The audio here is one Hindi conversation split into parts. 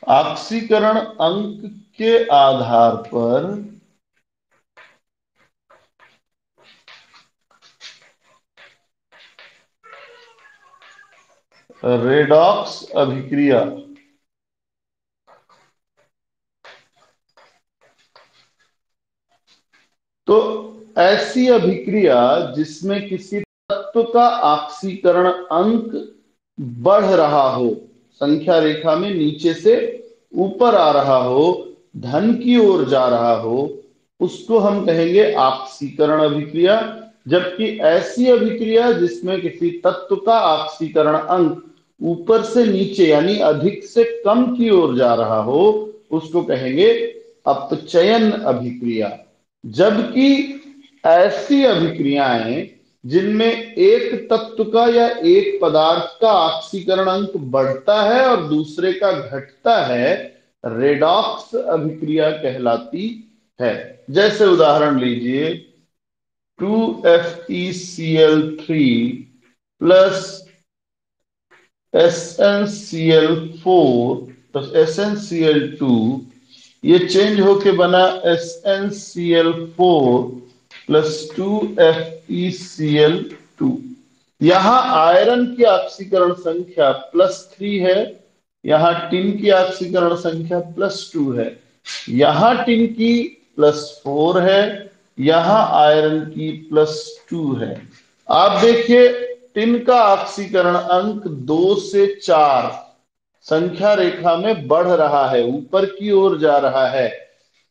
ऑक्सीकरण अंक के आधार पर रेडॉक्स अभिक्रिया। तो ऐसी अभिक्रिया जिसमें किसी तत्व का ऑक्सीकरण अंक बढ़ रहा हो, संख्या रेखा में नीचे से ऊपर आ रहा हो, धन की ओर जा रहा हो, उसको हम कहेंगे ऑक्सीकरण अभिक्रिया। जबकि ऐसी अभिक्रिया जिसमें किसी तत्व का ऑक्सीकरण अंक ऊपर से नीचे यानी अधिक से कम की ओर जा रहा हो, उसको कहेंगे अपचयन अभिक्रिया। जबकि ऐसी अभिक्रियाएं जिनमें एक तत्व का या एक पदार्थ का ऑक्सीकरण अंक बढ़ता है और दूसरे का घटता है, रेडॉक्स अभिक्रिया कहलाती है। जैसे उदाहरण लीजिए, 2FeCl3 plus SnCl4 plus SnCl2, ये चेंज होके बना SnCl4 प्लस 2FeCl2। यहां आयरन की ऑक्सीकरण संख्या +3 है, यहां टिन की ऑक्सीकरण संख्या +2 है, यहां टिन की +4 है, यहां आयरन की +2 है। आप देखिए, टिन का ऑक्सीकरण अंक 2 से 4 संख्या रेखा में बढ़ रहा है, ऊपर की ओर जा रहा है,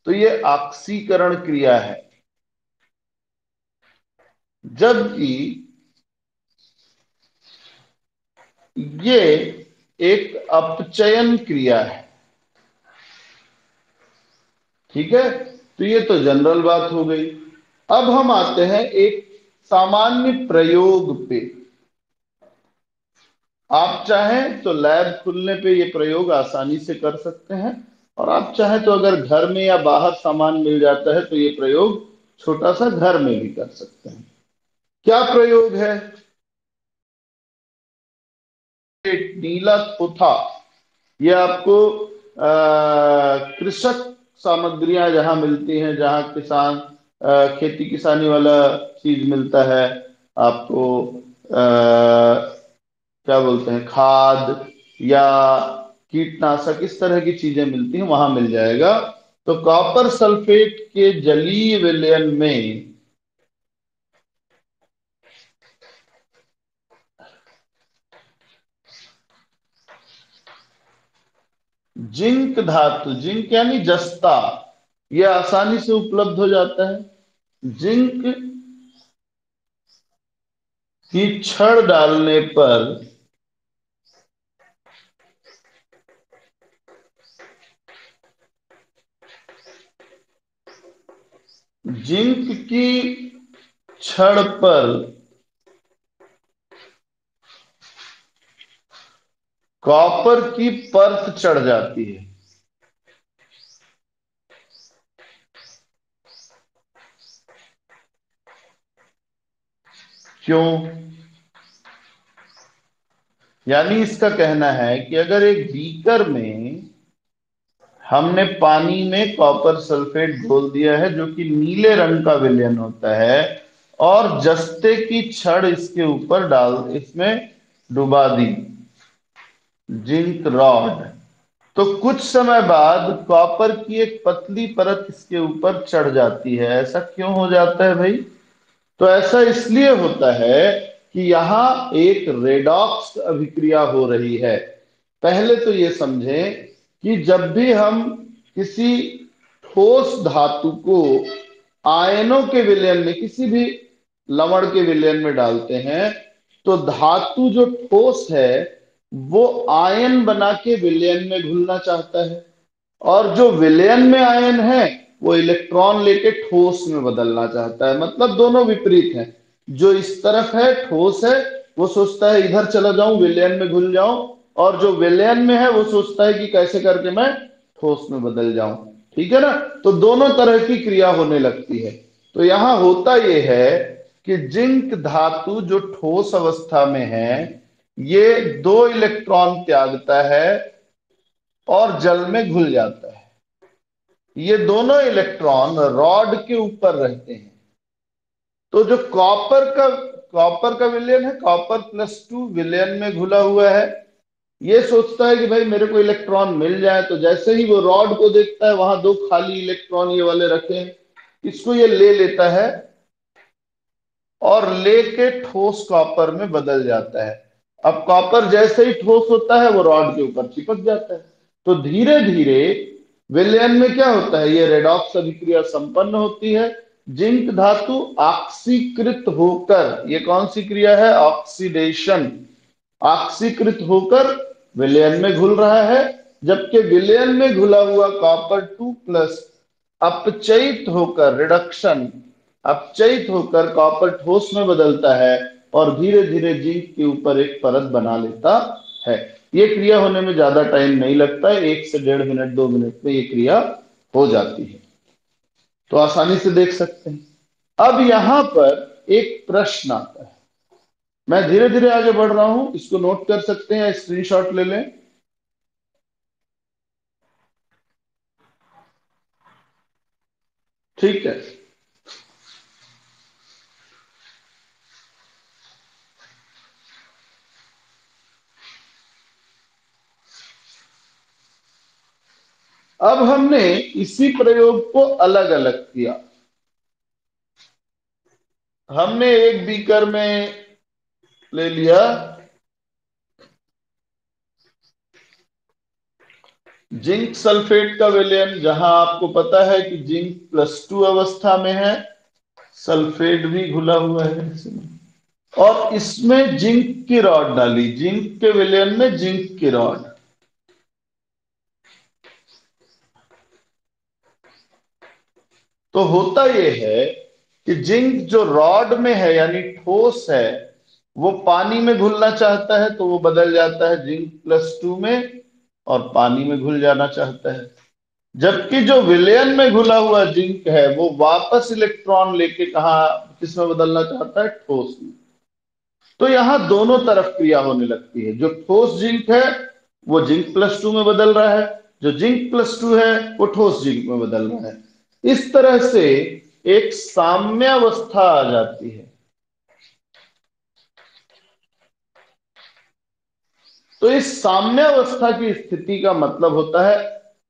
तो ये ऑक्सीकरण क्रिया है। जबकि ये एक अपचयन क्रिया है। ठीक है, तो ये तो जनरल बात हो गई। अब हम आते हैं एक सामान्य प्रयोग पे। आप चाहें तो लैब खुलने पे ये प्रयोग आसानी से कर सकते हैं, और आप चाहें तो अगर घर में या बाहर सामान मिल जाता है तो ये प्रयोग छोटा सा घर में भी कर सकते हैं। क्या प्रयोग है? एक नीला थोथा, ये आपको कृषक सामग्रियां जहां मिलती हैं, जहां किसान खेती किसानी वाला चीज मिलता है आपको, क्या बोलते हैं, खाद या कीटनाशक, इस तरह की चीजें मिलती हैं, वहां मिल जाएगा। तो कॉपर सल्फेट के जलीय विलयन में जिंक धातु, जिंक यानी जस्ता, यह आसानी से उपलब्ध हो जाता है। जिंक की छड़ डालने पर जिंक की छड़ पर कॉपर की परत चढ़ जाती है। क्यों? यानी इसका कहना है कि अगर एक बीकर में हमने पानी में कॉपर सल्फेट घोल दिया है, जो कि नीले रंग का विलयन होता है, और जस्ते की छड़ इसके ऊपर डाल, इसमें डुबा दी, जिंक रॉड, तो कुछ समय बाद कॉपर की एक पतली परत इसके ऊपर चढ़ जाती है। ऐसा क्यों हो जाता है भाई? तो ऐसा इसलिए होता है कि यहां एक रेडॉक्स अभिक्रिया हो रही है। पहले तो ये समझें कि जब भी हम किसी ठोस धातु को आयनों के विलयन में, किसी भी लवण के विलयन में डालते हैं, तो धातु जो ठोस है वो आयन बना के विलयन में घुलना चाहता है, और जो विलयन में आयन है वो इलेक्ट्रॉन लेके ठोस में बदलना चाहता है। मतलब दोनों विपरीत हैं। जो इस तरफ है, ठोस है, वो सोचता है इधर चला जाऊं, विलयन में घुल जाऊं, और जो विलयन में है वो सोचता है कि कैसे करके मैं ठोस में बदल जाऊं। ठीक है ना? तो दोनों तरह की क्रिया होने लगती है। तो यहां होता यह है कि जिंक धातु जो ठोस अवस्था में है, ये 2 इलेक्ट्रॉन त्यागता है, और जल में घुल जाता है। ये दोनों इलेक्ट्रॉन रॉड के ऊपर रहते हैं। तो जो कॉपर का विलयन है, Cr+2 विलयन में घुला हुआ है। ये सोचता है कि भाई मेरे को इलेक्ट्रॉन मिल जाए, तो जैसे ही वो रॉड को देखता है वहां दो खाली इलेक्ट्रॉन ये वाले रखे हैं, इसको ये ले लेता है और लेके ठोस कॉपर में बदल जाता है। अब कॉपर जैसे ही ठोस होता है वो रॉड के ऊपर चिपक जाता है। तो धीरे धीरे विलयन में क्या होता है, ये रेडॉक्स अभिक्रिया संपन्न होती है। जिंक धातु ऑक्सीकृत होकर, ये कौन सी क्रिया है, ऑक्सीडेशन, ऑक्सीकृत होकर विलयन में घुल रहा है। जबकि विलयन में घुला हुआ Cr2+ अपचयित होकर, रिडक्शन, अपचयित होकर कॉपर ठोस में बदलता है और धीरे धीरे जिंक के ऊपर एक परत बना लेता है। ये क्रिया होने में ज्यादा टाइम नहीं लगता है, 1 से 1.5 मिनट 2 मिनट में ये क्रिया हो जाती है। तो आसानी से देख सकते हैं। अब यहां पर एक प्रश्न आता है, मैं धीरे धीरे आगे बढ़ रहा हूं, इसको नोट कर सकते हैं, स्क्रीनशॉट ले लें। ठीक है। अब हमने इसी प्रयोग को अलग अलग किया। हमने एक बीकर में ले लिया जिंक सल्फेट का विलयन, जहां आपको पता है कि जिंक+2 अवस्था में है, सल्फेट भी घुला हुआ है इसमें, और इसमें जिंक की रॉड डाली, जिंक के विलयन में जिंक की रॉड। तो होता यह है कि जिंक जो रॉड में है यानी ठोस है, वो पानी में घुलना चाहता है, तो वो बदल जाता है जिंक+2 में और पानी में घुल जाना चाहता है। जबकि जो विलयन में घुला हुआ जिंक है वो वापस इलेक्ट्रॉन लेके कहा, किसमें बदलना चाहता है, ठोस में। तो यहां दोनों तरफ क्रिया होने लगती है। जो ठोस जिंक है वो जिंक+2 में बदल रहा है, जो जिंक+2 है वो ठोस जिंक में बदल रहा है। इस तरह से एक साम्यावस्था आ जाती है। तो इस साम्यावस्था की स्थिति का मतलब होता है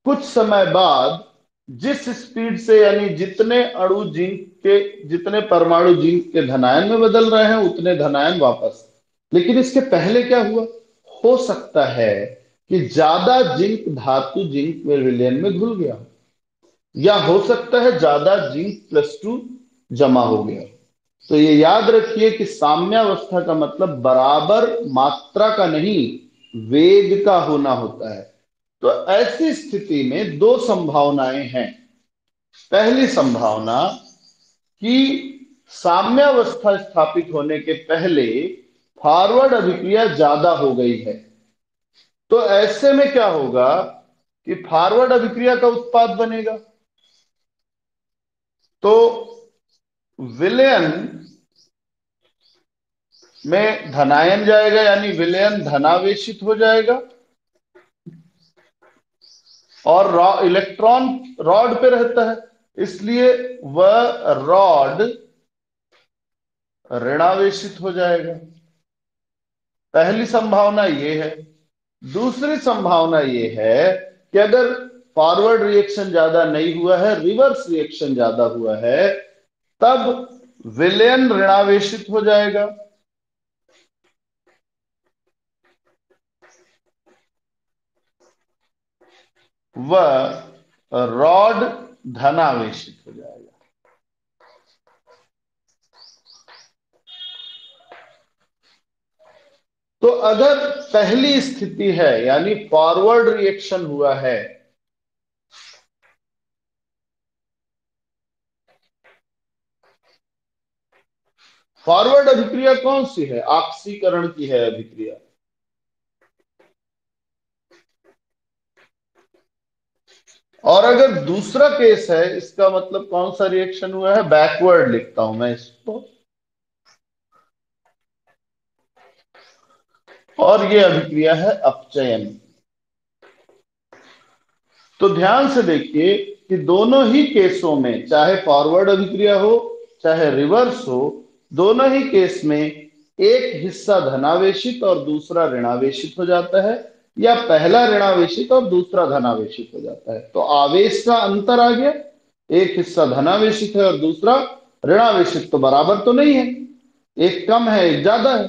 कुछ समय बाद जिस स्पीड से, यानी जितने अणु जिंक के, जितने परमाणु जिंक के धनायन में बदल रहे हैं उतने धनायन वापस। लेकिन इसके पहले क्या हुआ, हो सकता है कि ज्यादा जिंक धातु जिंक में विलयन में घुल गया, या हो सकता है ज्यादा जिंक+2 जमा हो गया। तो ये याद रखिए कि साम्यावस्था का मतलब बराबर मात्रा का नहीं, वेग का होना होता है। तो ऐसी स्थिति में दो संभावनाएं हैं। पहली संभावना कि साम्यावस्था स्थापित होने के पहले फॉरवर्ड अभिक्रिया ज्यादा हो गई है। तो ऐसे में क्या होगा कि फॉरवर्ड अभिक्रिया का उत्पाद बनेगा। तो विलयन में धनायन जाएगा, यानी विलयन धनावेशित हो जाएगा, और इलेक्ट्रॉन रॉड पे रहता है, इसलिए वह रॉड ऋणावेशित हो जाएगा। पहली संभावना ये है। दूसरी संभावना ये है कि अगर फॉरवर्ड रिएक्शन ज्यादा नहीं हुआ है, रिवर्स रिएक्शन ज्यादा हुआ है, तब विलयन ऋणावेशित हो जाएगा, वह रॉड धनावेशित हो जाएगा। तो अगर पहली स्थिति है यानी फॉरवर्ड रिएक्शन हुआ है, फॉरवर्ड अभिक्रिया कौन सी है, ऑक्सीकरण की है अभिक्रिया। और अगर दूसरा केस है, इसका मतलब कौन सा रिएक्शन हुआ है, बैकवर्ड लिखता हूं मैं इसको, और ये अभिक्रिया है अपचयन। तो ध्यान से देखिए कि दोनों ही केसों में, चाहे फॉरवर्ड अभिक्रिया हो चाहे रिवर्स हो, दोनों ही केस में एक हिस्सा धनावेशित और दूसरा ऋणावेशित हो जाता है, या पहला ऋणावेशित और दूसरा धनावेशित हो जाता है। तो आवेश का अंतर आ गया, एक हिस्सा धनावेशित है और दूसरा ऋणावेशित, तो बराबर तो नहीं है, एक कम है एक ज्यादा है।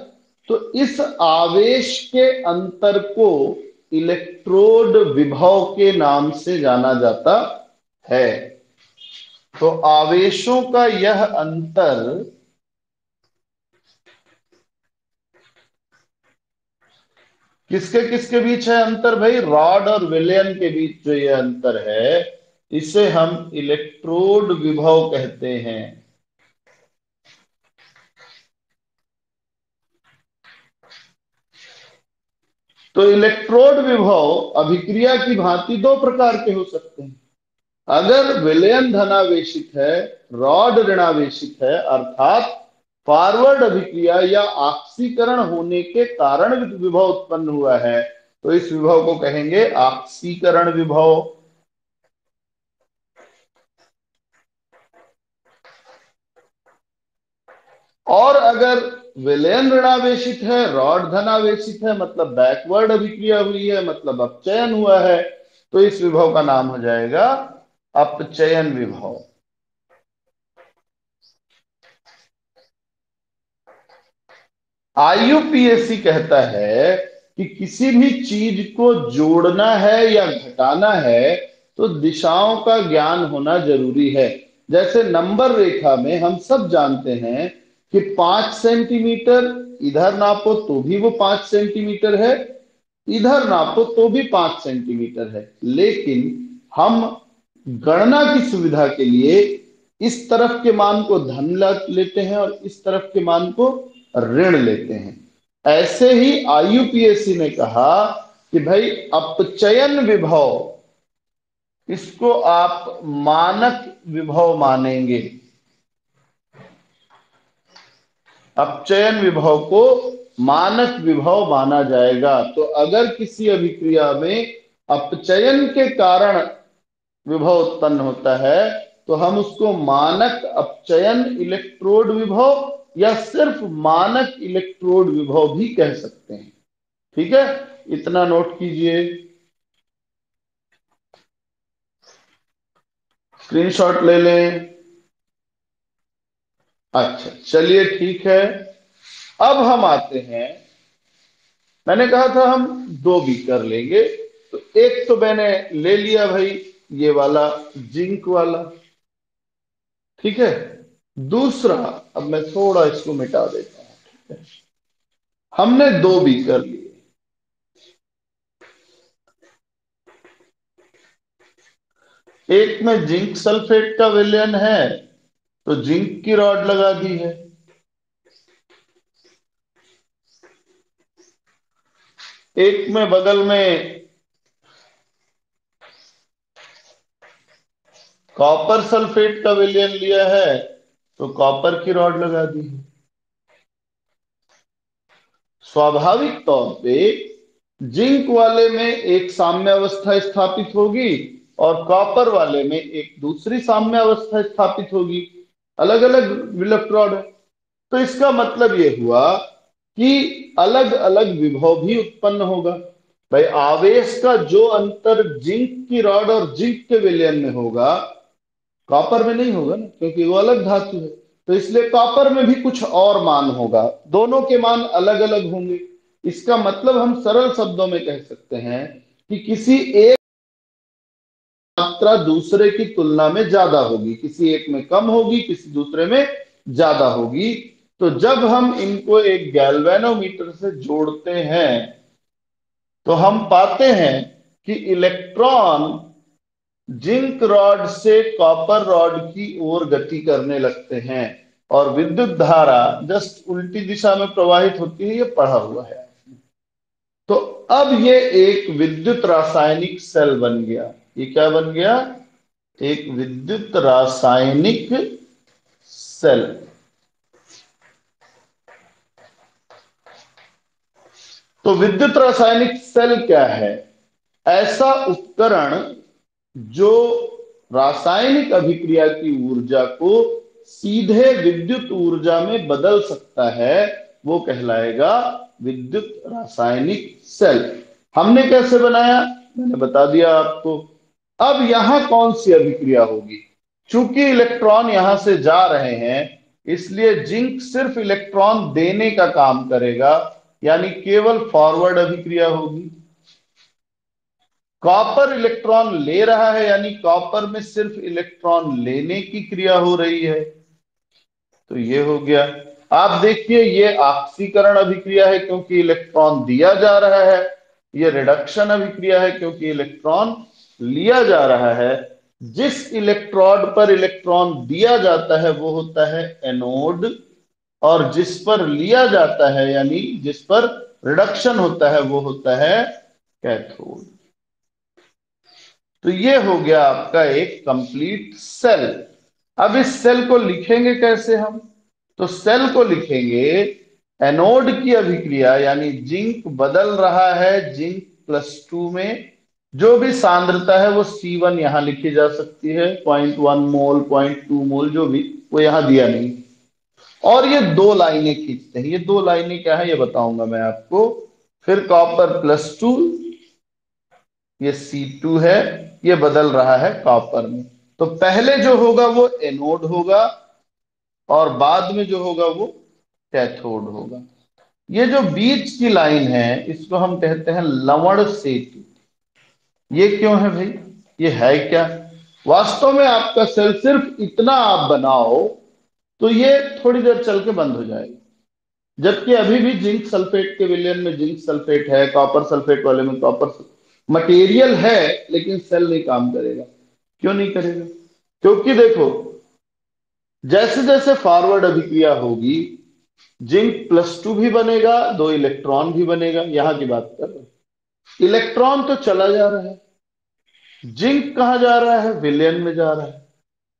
तो इस आवेश के अंतर को इलेक्ट्रोड विभव के नाम से जाना जाता है। तो आवेशों का यह अंतर किसके किसके बीच है अंतर भाई? रॉड और विलयन के बीच जो ये अंतर है, इसे हम इलेक्ट्रोड विभव कहते हैं। तो इलेक्ट्रोड विभव अभिक्रिया की भांति दो प्रकार के हो सकते हैं। अगर विलयन धनावेशित है, रॉड ऋणावेशित है, अर्थात फॉरवर्ड अभिक्रिया या आक्सीकरण होने के कारण विभव उत्पन्न हुआ है, तो इस विभव को कहेंगे आक्सीकरण विभव। और अगर विलयन ऋणावेशित है, रॉड धनावेशित है, मतलब बैकवर्ड अभिक्रिया हुई है, मतलब अपचयन हुआ है, तो इस विभव का नाम हो जाएगा अपचयन विभव। आईयूपीएसी कहता है कि किसी भी चीज को जोड़ना है या घटाना है तो दिशाओं का ज्ञान होना जरूरी है। जैसे नंबर रेखा में हम सब जानते हैं कि 5 सेंटीमीटर, इधर नापो तो भी वो 5 सेंटीमीटर है, इधर नापो तो भी 5 सेंटीमीटर है, लेकिन हम गणना की सुविधा के लिए इस तरफ के मान को धन लेते हैं और इस तरफ के मान को ऋण लेते हैं। ऐसे ही आईयूपीएसी ने कहा कि भाई अपचयन विभव, इसको आप मानक विभव मानेंगे, अपचयन विभव को मानक विभव माना जाएगा। तो अगर किसी अभिक्रिया में अपचयन के कारण विभव उत्पन्न होता है तो हम उसको मानक अपचयन इलेक्ट्रोड विभव या सिर्फ मानक इलेक्ट्रोड विभव भी कह सकते हैं। ठीक है, इतना नोट कीजिए, स्क्रीनशॉट ले लें। अच्छा चलिए ठीक है, अब हम आते हैं, मैंने कहा था हम दो भी कर लेंगे, तो एक तो मैंने ले लिया भाई ये वाला जिंक वाला, ठीक है। दूसरा, अब मैं थोड़ा इसको मिटा देता हूं, ठीक है। हमने दो भी कर लिए, एक में जिंक सल्फेट का विलयन है तो जिंक की रॉड लगा दी है, एक में बगल में कॉपर सल्फेट का विलयन लिया है तो कॉपर की रॉड लगा दी है। स्वाभाविक तौर पे जिंक वाले में एक साम्य अवस्था स्थापित होगी और कॉपर वाले में एक दूसरी साम्य अवस्था स्थापित होगी, अलग अलग इलेक्ट्रोड है। तो इसका मतलब यह हुआ कि अलग अलग विभव भी उत्पन्न होगा। भाई आवेश का जो अंतर जिंक की रॉड और जिंक के विलयन में होगा, कॉपर में नहीं होगा ना, क्योंकि वो अलग धातु है। तो इसलिए कॉपर में भी कुछ और मान होगा, दोनों के मान अलग अलग होंगे। इसका मतलब हम सरल शब्दों में कह सकते हैं कि किसी एक मात्रा दूसरे की तुलना में ज्यादा होगी, किसी एक में कम होगी, किसी दूसरे में ज्यादा होगी। तो जब हम इनको एक गैल्वेनोमीटर से जोड़ते हैं तो हम पाते हैं कि इलेक्ट्रॉन जिंक रॉड से कॉपर रॉड की ओर गति करने लगते हैं और विद्युत धारा जस्ट उल्टी दिशा में प्रवाहित होती है, ये पढ़ा हुआ है। तो अब ये एक विद्युत रासायनिक सेल बन गया। ये क्या बन गया? एक विद्युत रासायनिक सेल। तो विद्युत रासायनिक सेल क्या है? ऐसा उपकरण जो रासायनिक अभिक्रिया की ऊर्जा को सीधे विद्युत ऊर्जा में बदल सकता है, वो कहलाएगा विद्युत रासायनिक सेल। हमने कैसे बनाया, मैंने बता दिया आपको। अब यहां कौन सी अभिक्रिया होगी, चूंकि इलेक्ट्रॉन यहां से जा रहे हैं, इसलिए जिंक सिर्फ इलेक्ट्रॉन देने का काम करेगा, यानी केवल फॉरवर्ड अभिक्रिया होगी। कॉपर इलेक्ट्रॉन ले रहा है, यानी कॉपर में सिर्फ इलेक्ट्रॉन लेने की क्रिया हो रही है। तो ये हो गया। आप देखिए, ये ऑक्सीकरण अभिक्रिया है क्योंकि इलेक्ट्रॉन दिया जा रहा है। ये रिडक्शन अभिक्रिया है क्योंकि इलेक्ट्रॉन लिया जा रहा है। जिस इलेक्ट्रोड पर इलेक्ट्रॉन दिया जाता है वो होता है एनोड, और जिस पर लिया जाता है यानी जिस पर रिडक्शन होता है वो होता है कैथोड। तो ये हो गया आपका एक कंप्लीट सेल। अब इस सेल को लिखेंगे कैसे हम, तो सेल को लिखेंगे एनोड की अभिक्रिया, यानी जिंक बदल रहा है जिंक +2 में। जो भी सांद्रता है वो C1 यहां लिखी जा सकती है, 0.1 मोल 0.2 मोल जो भी, वो यहां दिया नहीं। और ये दो लाइनें खींचते हैं। ये दो लाइनें क्या है ये बताऊंगा मैं आपको। फिर कॉपर +2, ये C2 है, ये बदल रहा है कॉपर में। तो पहले जो होगा वो एनोड होगा और बाद में जो होगा वो कैथोड होगा। ये जो बीच की लाइन है इसको हम कहते हैं लवण सेतु। ये क्यों है भाई, ये है क्या, वास्तव में आपका सेल सिर्फ इतना आप बनाओ तो ये थोड़ी देर चल के बंद हो जाएगा। जबकि अभी भी जिंक सल्फेट के विलयन में जिंक सल्फेट है, कॉपर सल्फेट वाले में कॉपर मटेरियल है, लेकिन सेल नहीं काम करेगा। क्यों नहीं करेगा, क्योंकि देखो, जैसे जैसे फॉरवर्ड अभिक्रिया होगी जिंक +2 भी बनेगा, दो इलेक्ट्रॉन भी बनेगा। यहां की बात कर रहे हैं, इलेक्ट्रॉन तो चला जा रहा है, जिंक कहां जा रहा है, विलयन में जा रहा है।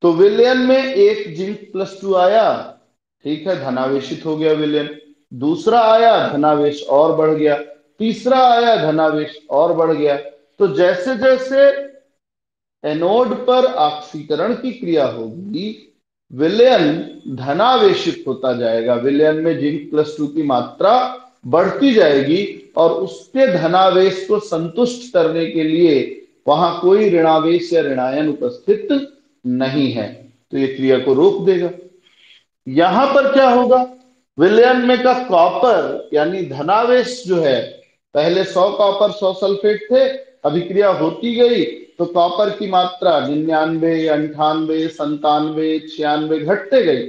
तो विलयन में एक जिंक +2 आया, ठीक है, धनावेशित हो गया विलयन। दूसरा आया, धनावेश और बढ़ गया। तीसरा आया, धनावेश और बढ़ गया। तो जैसे जैसे एनोड पर ऑक्सीकरण की क्रिया होगी, विलयन धनावेशित होता जाएगा, विलयन में जिंक +2 की मात्रा बढ़ती जाएगी, और उसके धनावेश को संतुष्ट करने के लिए वहां कोई ऋणावेश या ऋणायन उपस्थित नहीं है, तो ये क्रिया को रोक देगा। यहां पर क्या होगा, विलयन में का कॉपर यानी धनावेश जो है, पहले 100 कॉपर 100 सल्फेट थे, अभिक्रिया होती गई तो कॉपर की मात्रा 99 98 97 96 घटते गई,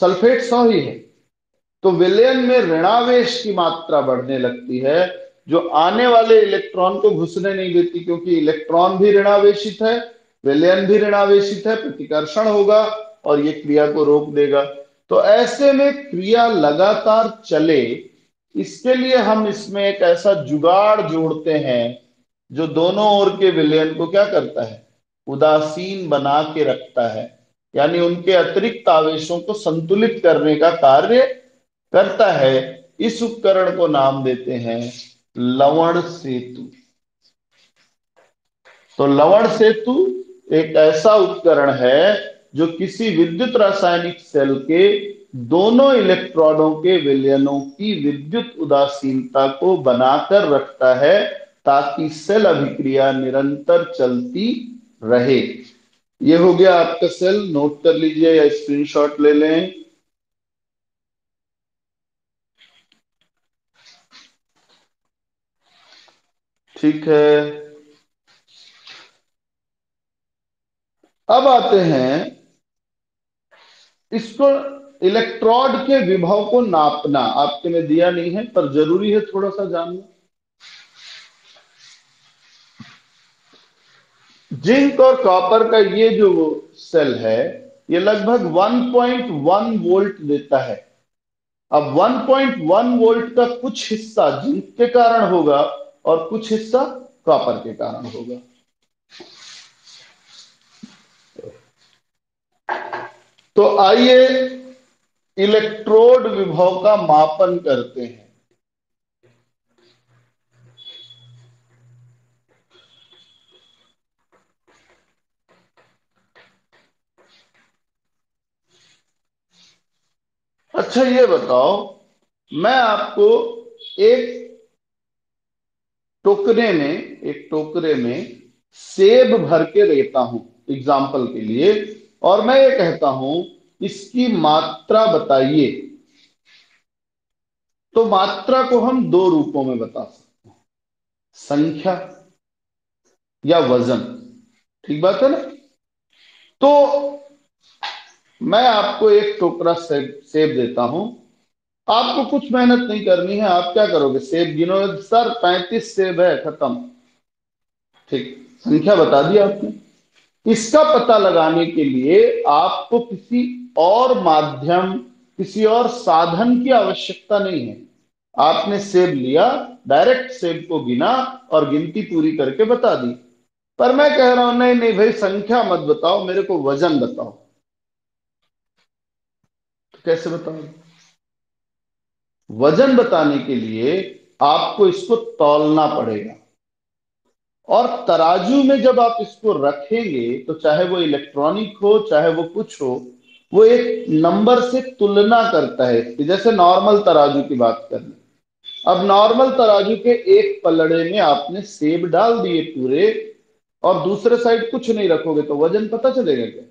सल्फेट 100 ही है। तो विलयन में ऋणावेश की मात्रा बढ़ने लगती है, जो आने वाले इलेक्ट्रॉन को घुसने नहीं देती, क्योंकि इलेक्ट्रॉन भी ऋणावेशित है, विलयन भी ऋणावेशित है, प्रतिकर्षण होगा और ये क्रिया को रोक देगा। तो ऐसे में क्रिया लगातार चले, इसके लिए हम इसमें एक ऐसा जुगाड़ जोड़ते हैं जो दोनों ओर के विलयन को क्या करता है, उदासीन बना के रखता है, यानी उनके अतिरिक्त आवेशों को संतुलित करने का कार्य करता है। इस उपकरण को नाम देते हैं लवण सेतु। तो लवण सेतु एक ऐसा उपकरण है जो किसी विद्युत रासायनिक सेल के दोनों इलेक्ट्रॉनों के विलयनों की विद्युत उदासीनता को बनाकर रखता है, ताकि सेल अभिक्रिया निरंतर चलती रहे। ये हो गया आपका सेल, नोट कर लीजिए या स्क्रीनशॉट ले लें। ठीक है, अब आते हैं इसको, इलेक्ट्रोड के विभव को नापना आपके में दिया नहीं है पर जरूरी है थोड़ा सा जानना। जिंक और कॉपर का ये जो सेल है, ये लगभग 1.1 वोल्ट देता है। अब 1.1 वोल्ट का कुछ हिस्सा जिंक के कारण होगा और कुछ हिस्सा कॉपर के कारण होगा। तो आइए इलेक्ट्रोड विभव का मापन करते हैं। अच्छा ये बताओ, मैं आपको एक टोकरे में सेब भर के देता हूं एग्जाम्पल के लिए, और मैं ये कहता हूं इसकी मात्रा बताइए। तो मात्रा को हम दो रूपों में बता सकते हैं, संख्या या वजन। ठीक बात है ना? तो मैं आपको एक टोकरा सेब देता हूं, आपको कुछ मेहनत नहीं करनी है। आप क्या करोगे? सेब गिनोगे, सर 35 सेब है, खत्म। ठीक, संख्या बता दी आपने। इसका पता लगाने के लिए आपको किसी और माध्यम, किसी और साधन की आवश्यकता नहीं है। आपने सेब लिया, डायरेक्ट सेब को गिना और गिनती पूरी करके बता दी। पर मैं कह रहा हूं नहीं नहीं भाई, संख्या मत बताओ, मेरे को वजन बताओ। तो कैसे बताओ? वजन बताने के लिए आपको इसको तौलना पड़ेगा, और तराजू में जब आप इसको रखेंगे तो चाहे वो इलेक्ट्रॉनिक हो चाहे वो कुछ हो, वो एक नंबर से तुलना करता है इसकी। जैसे नॉर्मल तराजू की बात कर लें, अब नॉर्मल तराजू के एक पलड़े में आपने सेब डाल दिए पूरे, और दूसरे साइड कुछ नहीं रखोगे तो वजन पता चलेगा क्या?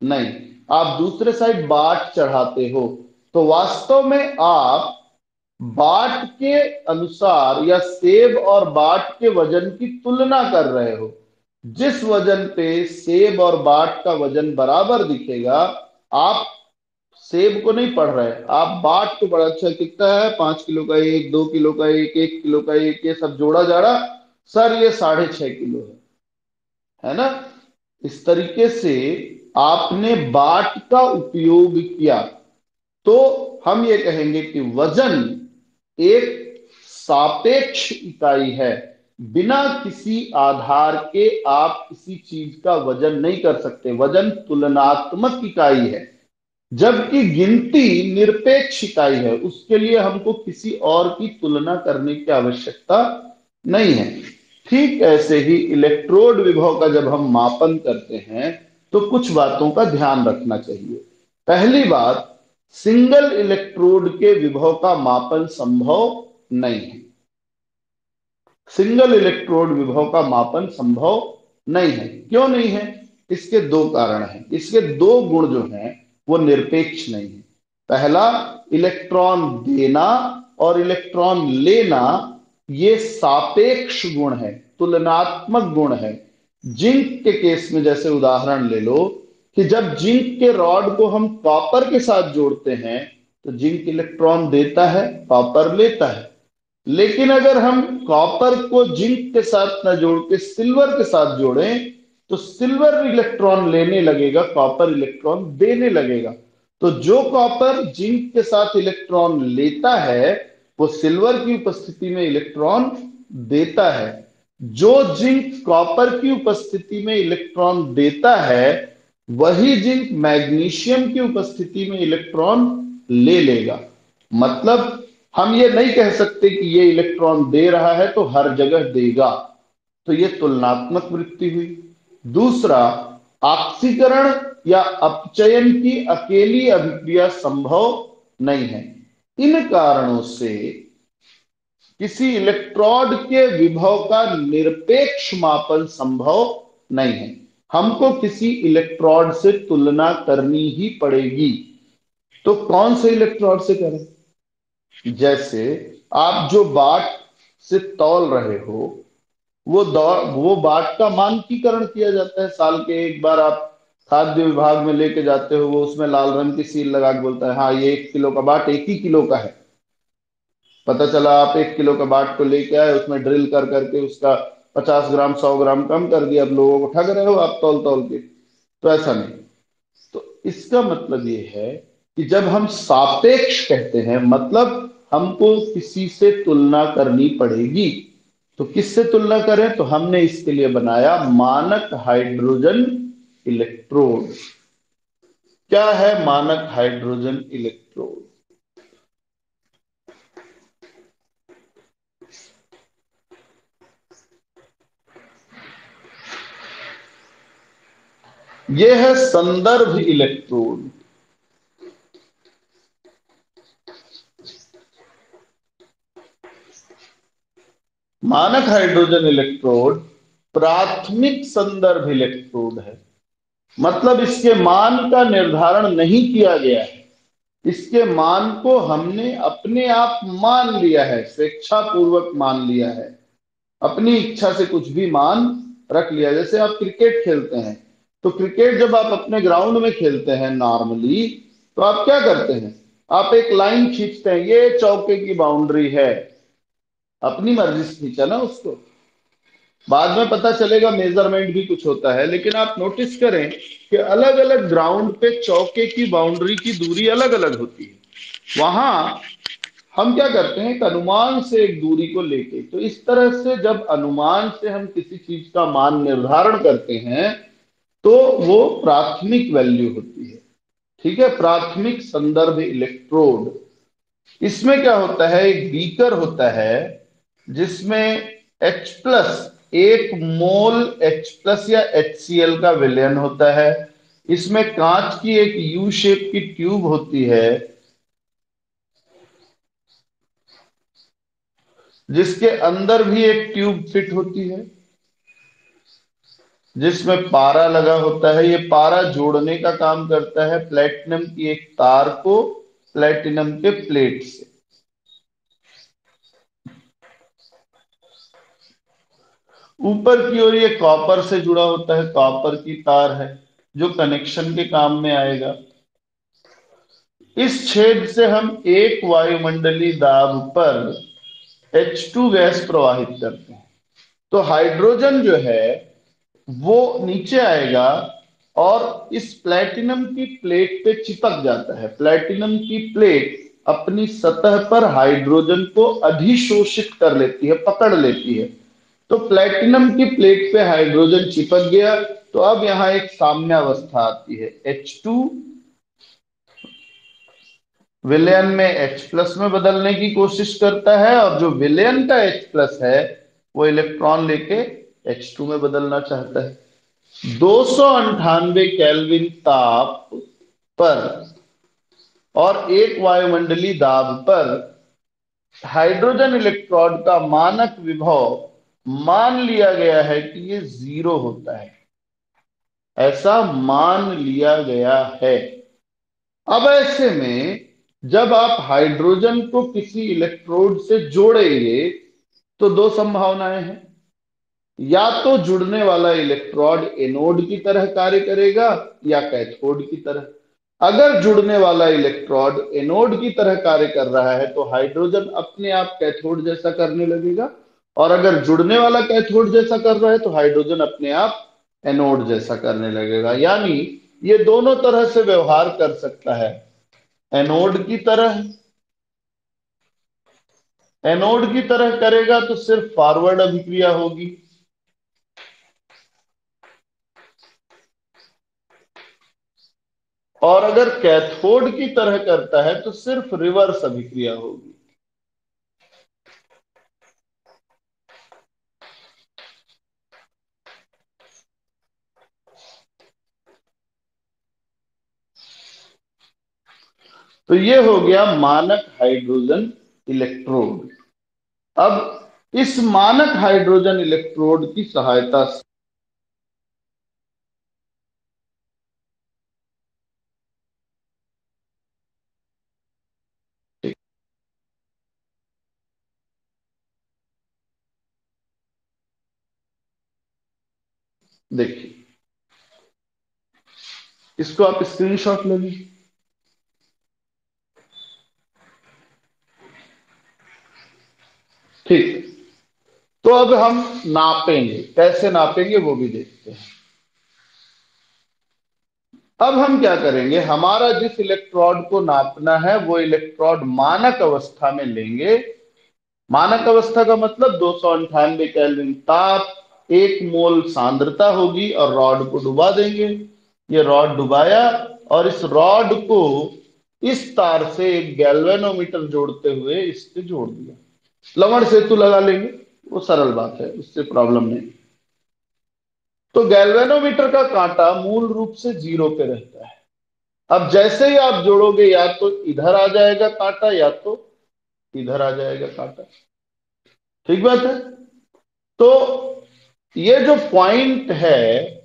नहीं। आप दूसरे साइड बाट चढ़ाते हो, तो वास्तव में आप बाट के अनुसार या सेब और बाट के वजन की तुलना कर रहे हो। जिस वजन पे सेब और बाट का वजन बराबर दिखेगा, आप सेब को नहीं पढ़ रहे, आप बाट को बड़ा। अच्छा कितना है? 5 किलो का एक, 2 किलो का एक, 1 किलो का एक, ये सब जोड़ा जा रहा, सर ये 6.5 किलो है ना? इस तरीके से आपने बाट का उपयोग किया। तो हम ये कहेंगे कि वजन एक सापेक्ष इकाई है। बिना किसी आधार के आप किसी चीज का वजन नहीं कर सकते। वजन तुलनात्मक इकाई है, जबकि गिनती निरपेक्ष इकाई है। उसके लिए हमको किसी और की तुलना करने की आवश्यकता नहीं है। ठीक ऐसे ही इलेक्ट्रोड विभव का जब हम मापन करते हैं तो कुछ बातों का ध्यान रखना चाहिए। पहली बात, सिंगल इलेक्ट्रोड के विभव का मापन संभव नहीं है। सिंगल इलेक्ट्रोड विभव का मापन संभव नहीं है। क्यों नहीं है? इसके दो कारण हैं, इसके दो गुण जो हैं वो निरपेक्ष नहीं है। पहला, इलेक्ट्रॉन देना और इलेक्ट्रॉन लेना ये सापेक्ष गुण है, तुलनात्मक गुण है। जिंक के केस में जैसे उदाहरण ले लो कि जब जिंक के रॉड को हम कॉपर के साथ जोड़ते हैं तो जिंक इलेक्ट्रॉन देता है, कॉपर लेता है। लेकिन अगर हम कॉपर को जिंक के साथ न जोड़ के सिल्वर के साथ जोड़ें तो सिल्वर इलेक्ट्रॉन लेने लगेगा, कॉपर इलेक्ट्रॉन देने लगेगा। तो जो कॉपर जिंक के साथ इलेक्ट्रॉन लेता है वो सिल्वर की उपस्थिति में इलेक्ट्रॉन देता है। जो जिंक कॉपर की उपस्थिति में इलेक्ट्रॉन देता है वही जिंक मैग्नीशियम की उपस्थिति में इलेक्ट्रॉन ले लेगा। मतलब हम ये नहीं कह सकते कि ये इलेक्ट्रॉन दे रहा है तो हर जगह देगा। तो ये तुलनात्मक वृत्ति हुई। दूसरा, ऑक्सीकरण या अपचयन की अकेली अभिक्रिया संभव नहीं है। इन कारणों से किसी इलेक्ट्रोड के विभव का निरपेक्ष मापन संभव नहीं है। हमको किसी इलेक्ट्रोड से तुलना करनी ही पड़ेगी। तो कौन से इलेक्ट्रोड से करें? जैसे आप जो बाट से तौल रहे हो, वो बाट का मानकीकरण किया जाता है। साल के एक बार आप खाद्य विभाग में लेके जाते हो, वो उसमें लाल रंग की सील लगा के बोलता है हाँ ये 1 किलो का बाट 1 ही किलो का है। पता चला आप 1 किलो का बाट को लेके आए, उसमें ड्रिल कर करके उसका 50 ग्राम 100 ग्राम कम कर दिया, अब लोगों को ठग रहे हो आप तौल तौल के। तो ऐसा नहीं। तो इसका मतलब ये है कि जब हम सापेक्ष कहते हैं मतलब हमको किसी से तुलना करनी पड़ेगी। तो किससे तुलना करें? तो हमने इसके लिए बनाया मानक हाइड्रोजन इलेक्ट्रोड। क्या है मानक हाइड्रोजन इलेक्ट्रोड? यह है संदर्भ इलेक्ट्रोड। मानक हाइड्रोजन इलेक्ट्रोड प्राथमिक संदर्भ इलेक्ट्रोड है। मतलब इसके मान का निर्धारण नहीं किया गया है, इसके मान को हमने अपने आप मान लिया है, स्वेच्छा पूर्वक मान लिया है, अपनी इच्छा से कुछ भी मान रख लिया। जैसे आप क्रिकेट खेलते हैं, तो क्रिकेट जब आप अपने ग्राउंड में खेलते हैं नॉर्मली, तो आप क्या करते हैं, आप एक लाइन खींचते हैं, ये चौके की बाउंड्री है, अपनी मर्जी से खींचा ना उसको। बाद में पता चलेगा मेजरमेंट भी कुछ होता है, लेकिन आप नोटिस करें कि अलग अलग ग्राउंड पे चौके की बाउंड्री की दूरी अलग अलग होती है। वहां हम क्या करते हैं, एक अनुमान से एक दूरी को लेके, तो इस तरह से जब अनुमान से हम किसी चीज का मान निर्धारण करते हैं, तो वो प्राथमिक वैल्यू होती है। ठीक है, प्राथमिक संदर्भ इलेक्ट्रोड। इसमें क्या होता है, एक बीकर होता है जिसमें H प्लस, 1 मोल H प्लस या HCl का विलयन होता है। इसमें कांच की एक यू शेप की ट्यूब होती है, जिसके अंदर भी एक ट्यूब फिट होती है, जिसमें पारा लगा होता है। ये पारा जोड़ने का काम करता है प्लेटिनम की एक तार को प्लेटिनम के प्लेट से। ऊपर की ओर ये कॉपर से जुड़ा होता है, कॉपर की तार है जो कनेक्शन के काम में आएगा। इस छेद से हम एक वायुमंडलीय दाब पर H2 गैस प्रवाहित करते हैं। तो हाइड्रोजन जो है वो नीचे आएगा और इस प्लेटिनम की प्लेट पे चिपक जाता है। प्लेटिनम की प्लेट अपनी सतह पर हाइड्रोजन को अधिशोषित कर लेती है, पकड़ लेती है। तो प्लेटिनम की प्लेट पे हाइड्रोजन चिपक गया, तो अब यहां एक साम्यावस्था आती है। H2 विलयन में H प्लस में बदलने की कोशिश करता है, और जो विलयन का H प्लस है वो इलेक्ट्रॉन लेके H2 में बदलना चाहता है। 298 केल्विन ताप पर और एक वायुमंडलीय दाब पर हाइड्रोजन इलेक्ट्रोड का मानक विभव मान लिया गया है कि ये 0 होता है, ऐसा मान लिया गया है। अब ऐसे में जब आप हाइड्रोजन को किसी इलेक्ट्रोड से जोड़ेंगे, तो दो संभावनाएं हैं। या तो जुड़ने वाला इलेक्ट्रोड एनोड की तरह कार्य करेगा या कैथोड की तरह। अगर जुड़ने वाला इलेक्ट्रोड एनोड की तरह कार्य कर रहा है, तो हाइड्रोजन अपने आप कैथोड जैसा करने लगेगा, और अगर जुड़ने वाला कैथोड जैसा कर रहा है, तो हाइड्रोजन अपने आप एनोड जैसा करने लगेगा। यानी ये दोनों तरह से व्यवहार कर सकता है। एनोड की तरह, एनोड की तरह करेगा तो सिर्फ फॉरवर्ड अभिक्रिया होगी, और अगर कैथोड की तरह करता है तो सिर्फ रिवर्स अभिक्रिया होगी। तो ये हो गया मानक हाइड्रोजन इलेक्ट्रोड। अब इस मानक हाइड्रोजन इलेक्ट्रोड की सहायता से देखिए, इसको आप स्क्रीनशॉट ले लीजिए। ठीक, तो अब हम नापेंगे, कैसे नापेंगे वो भी देखते हैं। अब हम क्या करेंगे, हमारा जिस इलेक्ट्रोड को नापना है वो इलेक्ट्रोड मानक अवस्था में लेंगे। मानक अवस्था का मतलब 298 केल्विन ताप, 1 मोल सांद्रता होगी, और रॉड को डुबा देंगे। ये रॉड डुबाया, और इस रॉड को इस तार से एक गैल्वेनोमीटर जोड़ते हुए इससे जोड़ दिया। लवण सेतु लगा लेंगे, वो सरल बात है, उससे प्रॉब्लम नहीं। तो गैल्वेनोमीटर का कांटा मूल रूप से 0 पे रहता है। अब जैसे ही आप जोड़ोगे, या तो इधर आ जाएगा कांटा, या तो इधर आ जाएगा कांटा। ठीक बात है। तो ये जो पॉइंट है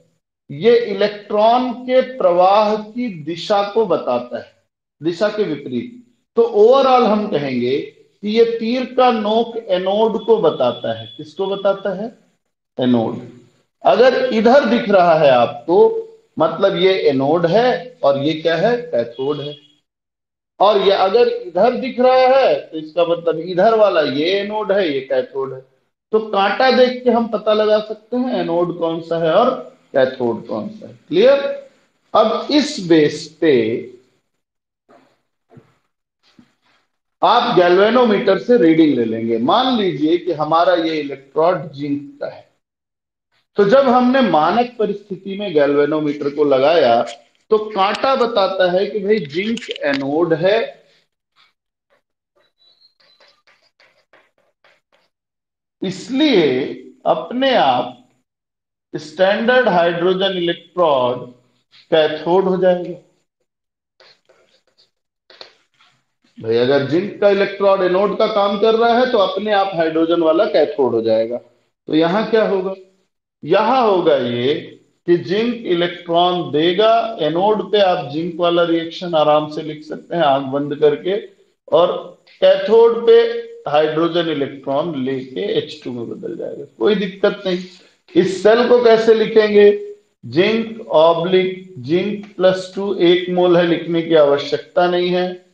ये इलेक्ट्रॉन के प्रवाह की दिशा को बताता है, दिशा के विपरीत। तो ओवरऑल हम कहेंगे कि ये तीर का नोक एनोड को बताता है। किसको बताता है? एनोड। अगर इधर दिख रहा है आपको, मतलब ये एनोड है और ये क्या है? कैथोड है। और ये अगर इधर दिख रहा है तो इसका मतलब इधर वाला ये एनोड है, ये कैथोड है। तो कांटा देख के हम पता लगा सकते हैं एनोड कौन सा है और कैथोड कौन सा है। क्लियर? अब इस बेस पे आप गैल्वेनोमीटर से रीडिंग ले लेंगे। मान लीजिए कि हमारा ये इलेक्ट्रोड जिंक का है। तो जब हमने मानक परिस्थिति में गैल्वेनोमीटर को लगाया तो कांटा बताता है कि भाई जिंक एनोड है, इसलिए अपने आप स्टैंडर्ड हाइड्रोजन इलेक्ट्रोड कैथोड हो जाएगा। भाई अगर जिंक का इलेक्ट्रोड एनोड का काम कर रहा है तो अपने आप हाइड्रोजन वाला कैथोड हो जाएगा। तो यहां क्या होगा? यहां होगा ये कि जिंक इलेक्ट्रॉन देगा एनोड पे। आप जिंक वाला रिएक्शन आराम से लिख सकते हैं आंख बंद करके। और कैथोड पे हाइड्रोजन इलेक्ट्रॉन लेके H2 में बदल जाएगा, कोई दिक्कत नहीं। इस सेल को कैसे लिखेंगे? Zinc oblique zinc plus two, 1 मोल है, लिखने की आवश्यकता नहीं है।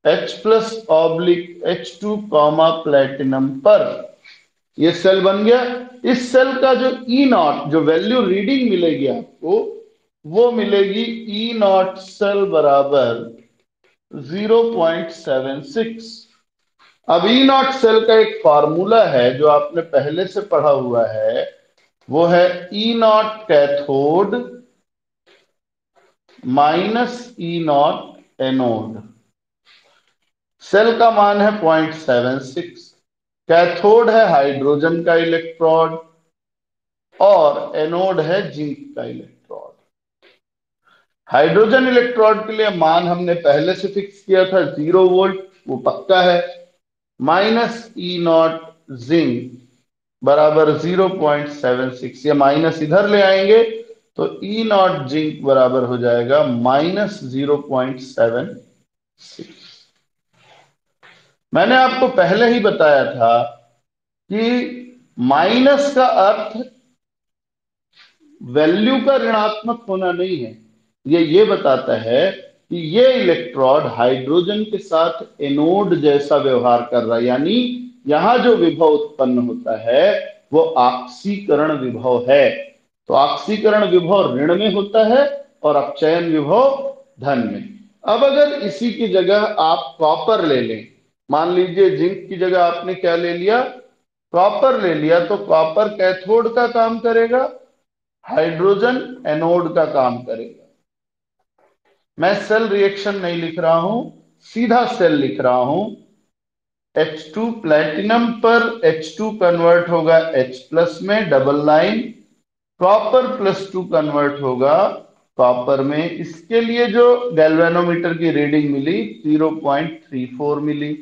H plus oblique H2 comma platinum पर ये सेल बन गया। इस सेल का जो E0 जो वैल्यू रीडिंग मिलेगी आपको, वो मिलेगी E0 सेल बराबर 0.76। अब E0 सेल का एक फार्मूला है जो आपने पहले से पढ़ा हुआ है, वो है E0 cathode minus E0 anode. Cell का मान है 0.76। कैथोड है हाइड्रोजन का इलेक्ट्रोड और एनोड है जिंक का इलेक्ट्रोड। हाइड्रोजन इलेक्ट्रोड के लिए मान हमने पहले से फिक्स किया था 0 वोल्ट, वो पक्का है। माइनस E0 जिंक बराबर 0.76, ये माइनस इधर ले आएंगे तो E0 जिंक बराबर हो जाएगा माइनस 0.76। मैंने आपको पहले ही बताया था कि माइनस का अर्थ वैल्यू का ऋणात्मक होना नहीं है। ये बताता है कि ये इलेक्ट्रोड हाइड्रोजन के साथ एनोड जैसा व्यवहार कर रहा है, यानी यहां जो विभव उत्पन्न होता है वो ऑक्सीकरण विभव है। तो ऑक्सीकरण विभव ऋण में होता है और अपचयन विभव धन में। अब अगर इसी की जगह आप कॉपर ले लें, मान लीजिए जिंक की जगह आपने क्या ले लिया? कॉपर ले लिया, तो कॉपर कैथोड का काम करेगा, हाइड्रोजन एनोड का काम करेगा। मैं सेल रिएक्शन नहीं लिख रहा हूं, सीधा सेल लिख रहा हूं। H2 प्लेटिनम पर H2 कन्वर्ट होगा H प्लस में, double line. Copper plus two convert होगा कॉपर में। इसके लिए जो गैल्वेनोमीटर की रीडिंग मिली 0.34 मिली।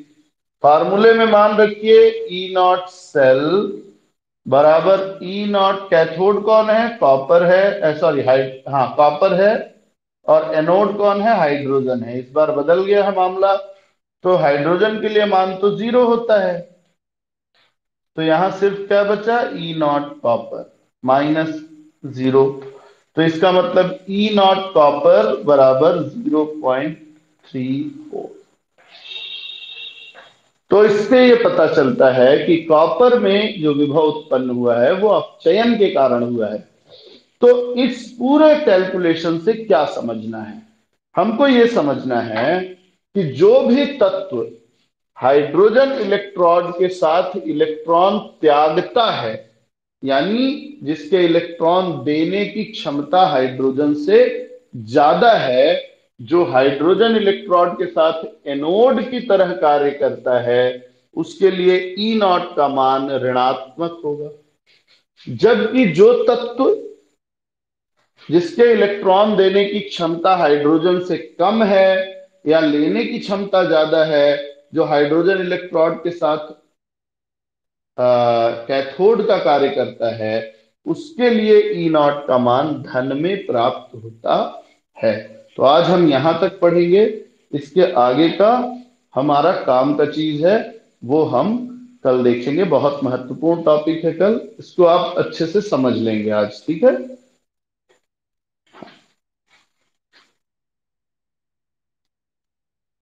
फार्मूले में मान रखिए E0 सेल बराबर E0 कैथोड कौन है? कॉपर है, सॉरी हाँ कॉपर है। और एनोड कौन है? हाइड्रोजन है। इस बार बदल गया है मामला, तो हाइड्रोजन के लिए मान तो 0 होता है। तो यहां सिर्फ क्या बचा? E0 copper minus 0। तो इसका मतलब E0 कॉपर बराबर 0.34। तो इससे ये पता चलता है कि कॉपर में जो विभव उत्पन्न हुआ है वो अपचयन के कारण हुआ है। तो इस पूरे कैलकुलेशन से क्या समझना है? हमको ये समझना है कि जो भी तत्व हाइड्रोजन इलेक्ट्रोड के साथ इलेक्ट्रॉन त्यागता है, यानी जिसके इलेक्ट्रॉन देने की क्षमता हाइड्रोजन से ज्यादा है, जो हाइड्रोजन इलेक्ट्रोड के साथ एनोड की तरह कार्य करता है, उसके लिए E0 का मान ऋणात्मक होगा। जबकि जो तत्व जिसके इलेक्ट्रॉन देने की क्षमता हाइड्रोजन से कम है या लेने की क्षमता ज्यादा है, जो हाइड्रोजन इलेक्ट्रोड के साथ कैथोड का कार्य करता है, उसके लिए ई नॉट का मान धन में प्राप्त होता है। तो आज हम यहां तक पढ़ेंगे। इसके आगे का हमारा काम का चीज है, वो हम कल देखेंगे। बहुत महत्वपूर्ण टॉपिक है कल, इसको आप अच्छे से समझ लेंगे आज, ठीक है।